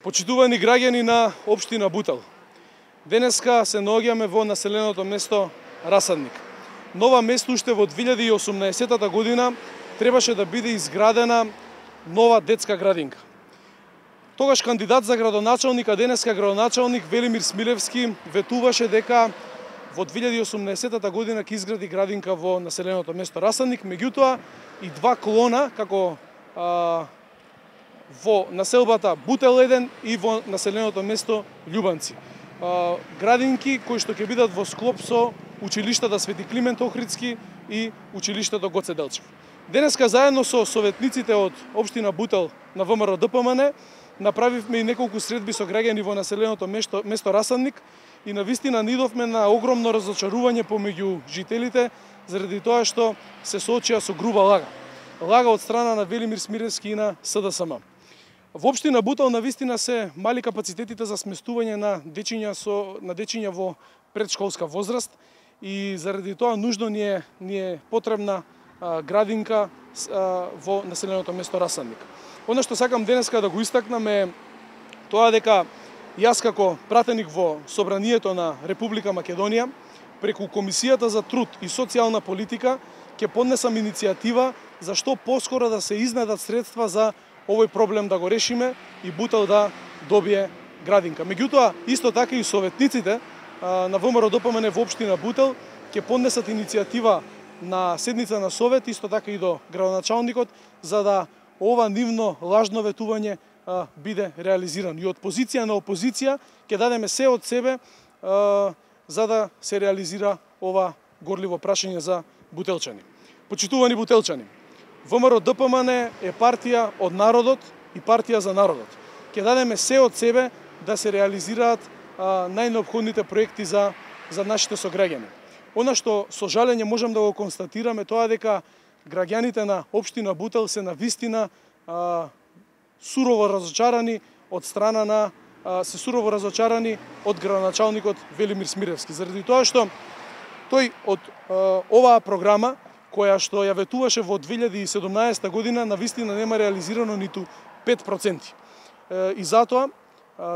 Почитувани граѓани на општина Бутел, денеска се наоѓаме во населеното место Расадник. Нова место уште во 2018 година требаше да биде изградена нова детска градинка. Тогаш кандидат за градоначалник, а денеска градоначалник Велимир Смилевски ветуваше дека во 2018 година ќе изгради градинка во населеното место Расадник, меѓутоа и два клона како во населбата Бутел 1 и во населеното место Љубанци. Градинки кои што ќе бидат во склоп со училиштата Свети Климент Охридски и училиштето Гоце Делчев. Денеска заедно со советниците од општина Бутел на ВМРО ДПМН направивме и неколку средби со граѓани во населеното место Расадник и навистина наидовме на огромно разочарување помеѓу жителите заради тоа што се соочија со груба лага. Лага од страна на Велимир Смилевски и на СДСМ. Во општина Бутел навистина се мали капацитетите за сместување на дечиња во предшколска возраст и заради тоа нужно ни е потребна градинка во населеното место Расадник. Она што сакам денеска да го истакнам е тоа дека јас како пратеник во Собранието на Република Македонија преку Комисијата за труд и социјална политика ќе поднесам иницијатива за што поскоро да се изнедат средства за овој проблем да го решиме и Бутел да добие градинка. Меѓутоа, исто така и советниците на ВМРО ДПМН во општина Бутел ќе поднесат иницијатива на седница на совет, исто така и до градоначалникот, за да ова нивно лажно ветување биде реализирано. И од позиција на опозиција ќе дадеме се од себе за да се реализира ова горливо прашање за бутелчани. Почитувани бутелчани, ВМРО ДПМН е партија од народот и партија за народот. Ќе дадеме се од себе да се реализираат најнеопходните проекти за нашите сограѓани. Она што со жалење можам да го констатираме тоа дека граѓаните на општина Бутел се навистина сурово разочарани од страна на од градоначалникот Велимир Смилевски, заради тоа што тој од оваа програма која што ја ветуваше во 2017 година навистина нема реализирано ниту 5%. И затоа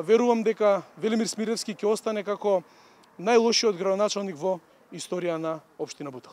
верувам дека Велимир Смилевски ќе остане како најлошиот градоначалник во историја на општина Бутел.